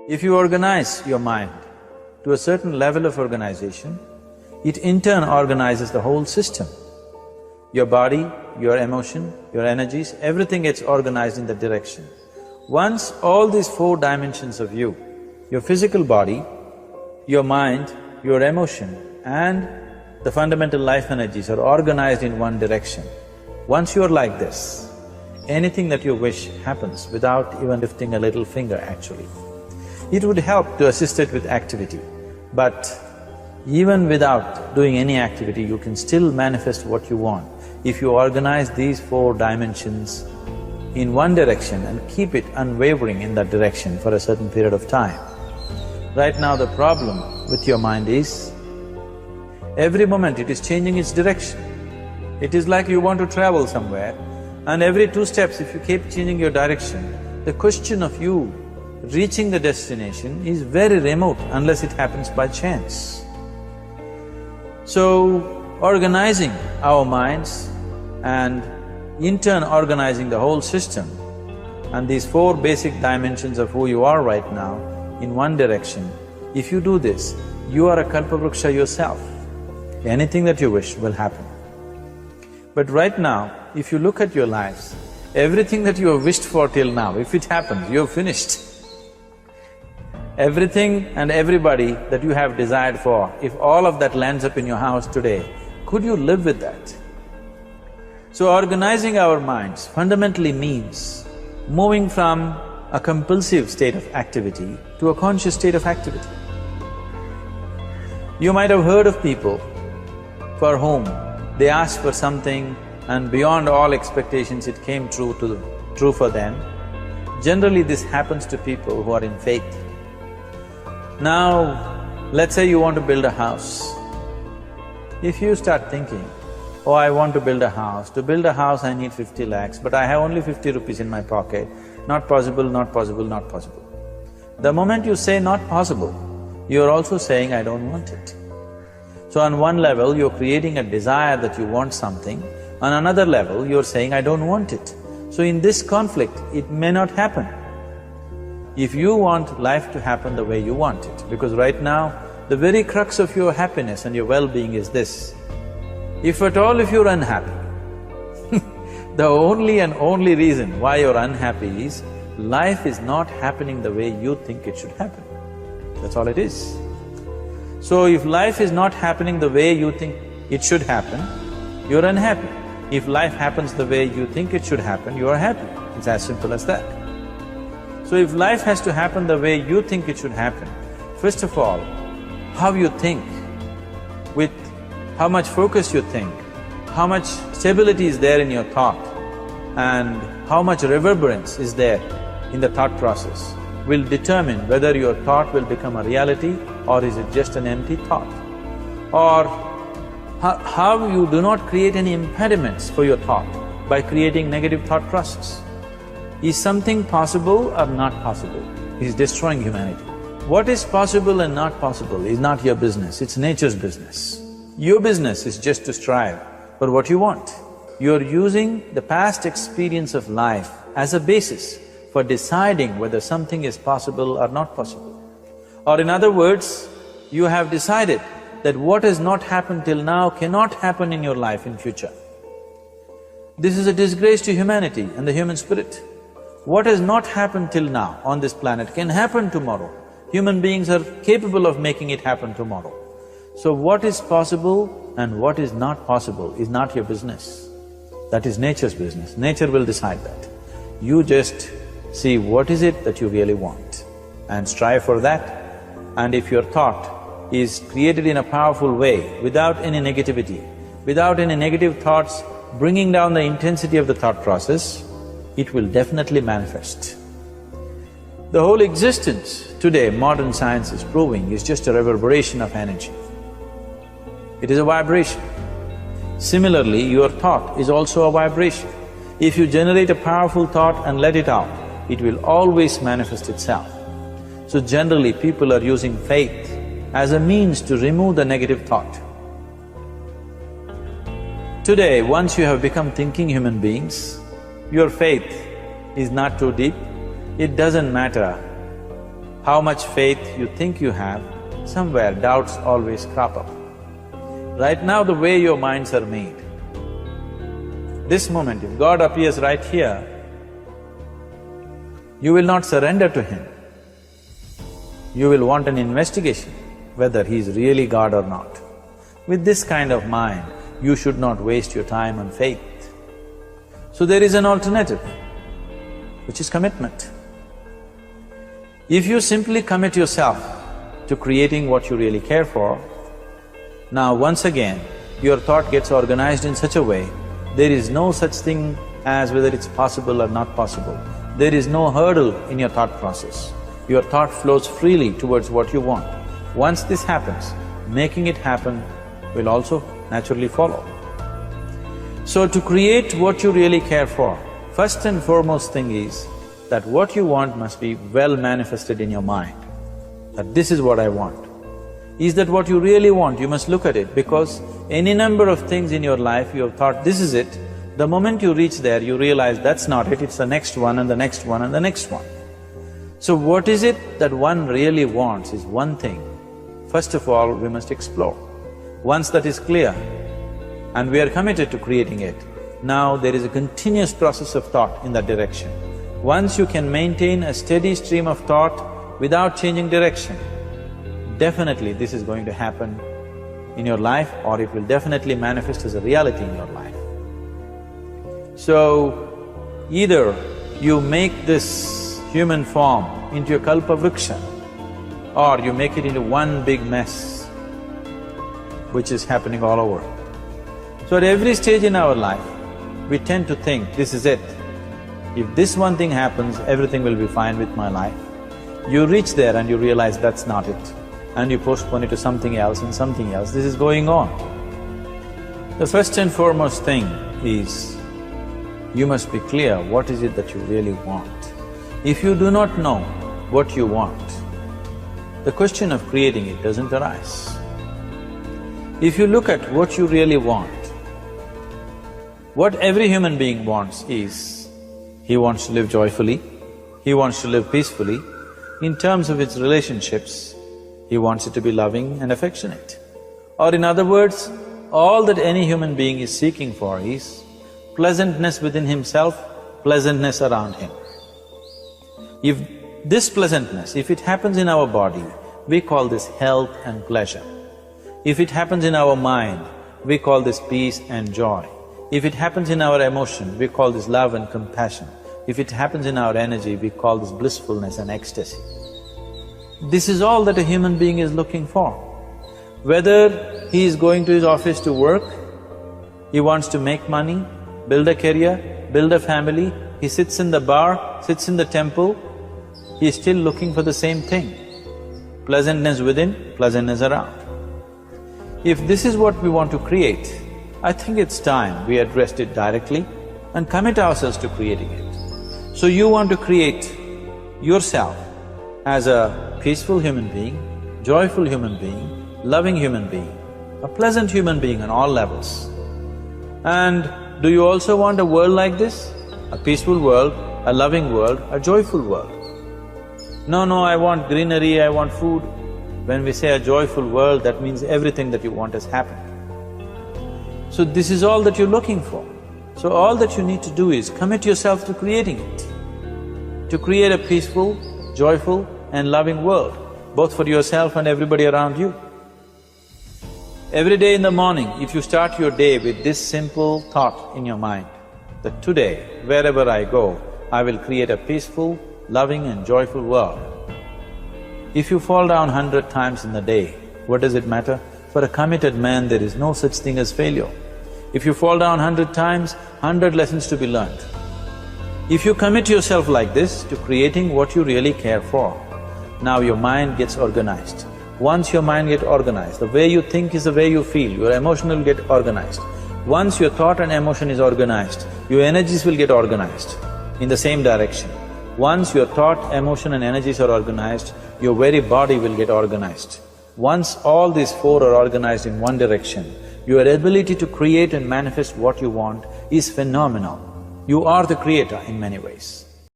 If you organize your mind to a certain level of organization, it in turn organizes the whole system. Your body, your emotion, your energies, everything gets organized in that direction. Once all these four dimensions of you, your physical body, your mind, your emotion and the fundamental life energies are organized in one direction, once you're like this, anything that you wish happens without even lifting a little finger actually. It would help to assist it with activity, but even without doing any activity, you can still manifest what you want if you organize these four dimensions in one direction and keep it unwavering in that direction for a certain period of time. Right now the problem with your mind is, every moment it is changing its direction. It is like you want to travel somewhere and every 2 steps if you keep changing your direction, the question of you reaching the destination is very remote unless it happens by chance. So, organizing our minds and in turn organizing the whole system and these 4 basic dimensions of who you are right now in one direction, if you do this, you are a kalpavruksha yourself. Anything that you wish will happen. But right now, if you look at your lives, everything that you have wished for till now, if it happens, you have finished. Everything and everybody that you have desired for, if all of that lands up in your house today, could you live with that? So organizing our minds fundamentally means moving from a compulsive state of activity to a conscious state of activity. You might have heard of people for whom they asked for something and beyond all expectations it came true for them. Generally this happens to people who are in faith. Now, let's say you want to build a house. If you start thinking, oh, I want to build a house. To build a house I need 50 lakhs, but I have only 50 rupees in my pocket. Not possible, not possible, not possible. The moment you say not possible, you're also saying, I don't want it. So on one level, you're creating a desire that you want something, on another level, you're saying, I don't want it. So in this conflict, it may not happen. If you want life to happen the way you want it, because right now, the very crux of your happiness and your well-being is this. If at all if you're unhappy, the only and only reason why you're unhappy is life is not happening the way you think it should happen. That's all it is. So if life is not happening the way you think it should happen, you're unhappy. If life happens the way you think it should happen, you are happy. It's as simple as that. So if life has to happen the way you think it should happen, first of all, how you think, with how much focus you think, how much stability is there in your thought and how much reverberance is there in the thought process will determine whether your thought will become a reality or is it just an empty thought. Or how you do not create any impediments for your thought by creating negative thought process. Is something possible or not possible? Is destroying humanity. What is possible and not possible is not your business, it's nature's business. Your business is just to strive for what you want. You're using the past experience of life as a basis for deciding whether something is possible or not possible. Or in other words, you have decided that what has not happened till now cannot happen in your life in future. This is a disgrace to humanity and the human spirit. What has not happened till now on this planet can happen tomorrow. Human beings are capable of making it happen tomorrow. So what is possible and what is not possible is not your business. That is nature's business. Nature will decide that. You just see what is it that you really want and strive for that. And if your thought is created in a powerful way, without any negativity, without any negative thoughts bringing down the intensity of the thought process, it will definitely manifest. The whole existence today, modern science is proving, is just a reverberation of energy. It is a vibration. Similarly, your thought is also a vibration. If you generate a powerful thought and let it out, it will always manifest itself. So generally, people are using faith as a means to remove the negative thought. Today, once you have become thinking human beings, your faith is not too deep. It doesn't matter how much faith you think you have, somewhere doubts always crop up. Right now, the way your minds are made, this moment, if God appears right here, you will not surrender to Him. You will want an investigation whether He is really God or not. With this kind of mind, you should not waste your time on faith. So there is an alternative, which is commitment. If you simply commit yourself to creating what you really care for, now once again, your thought gets organized in such a way, there is no such thing as whether it's possible or not possible. There is no hurdle in your thought process. Your thought flows freely towards what you want. Once this happens, making it happen will also naturally follow. So to create what you really care for, first and foremost thing is that what you want must be well manifested in your mind, that this is what I want. Is that what you really want? You must look at it, because any number of things in your life you have thought, this is it. The moment you reach there, you realize that's not it, it's the next one and the next one and the next one. So what is it that one really wants is one thing. First of all, we must explore. Once that is clear and we are committed to creating it, now there is a continuous process of thought in that direction. Once you can maintain a steady stream of thought without changing direction, definitely this is going to happen in your life, or it will definitely manifest as a reality in your life. So, either you make this human form into a kalpa vriksha, or you make it into one big mess, which is happening all over. So at every stage in our life, we tend to think, this is it. If this one thing happens, everything will be fine with my life. You reach there and you realize that's not it, and you postpone it to something else and something else. This is going on. The first and foremost thing is, you must be clear what is it that you really want. If you do not know what you want, the question of creating it doesn't arise. If you look at what you really want, what every human being wants is, he wants to live joyfully, he wants to live peacefully. In terms of its relationships, he wants it to be loving and affectionate. Or in other words, all that any human being is seeking for is pleasantness within himself, pleasantness around him. If this pleasantness, if it happens in our body, we call this health and pleasure. If it happens in our mind, we call this peace and joy. If it happens in our emotion, we call this love and compassion. If it happens in our energy, we call this blissfulness and ecstasy. This is all that a human being is looking for. Whether he is going to his office to work, he wants to make money, build a career, build a family, he sits in the bar, sits in the temple, he is still looking for the same thing. Pleasantness within, pleasantness around. If this is what we want to create, I think it's time we addressed it directly and commit ourselves to creating it. So you want to create yourself as a peaceful human being, joyful human being, loving human being, a pleasant human being on all levels. And do you also want a world like this? A peaceful world, a loving world, a joyful world? No, I want greenery, I want food. When we say a joyful world, that means everything that you want has happened. So this is all that you're looking for. So all that you need to do is commit yourself to creating it, to create a peaceful, joyful and loving world, both for yourself and everybody around you. Every day in the morning, if you start your day with this simple thought in your mind, that today, wherever I go, I will create a peaceful, loving and joyful world. If you fall down 100 times in the day, what does it matter? For a committed man, there is no such thing as failure. If you fall down 100 times, 100 lessons to be learned. If you commit yourself like this to creating what you really care for, now your mind gets organized. Once your mind gets organized, the way you think is the way you feel, your emotion will get organized. Once your thought and emotion is organized, your energies will get organized in the same direction. Once your thought, emotion and energies are organized, your very body will get organized. Once all these four are organized in one direction, your ability to create and manifest what you want is phenomenal. You are the creator in many ways.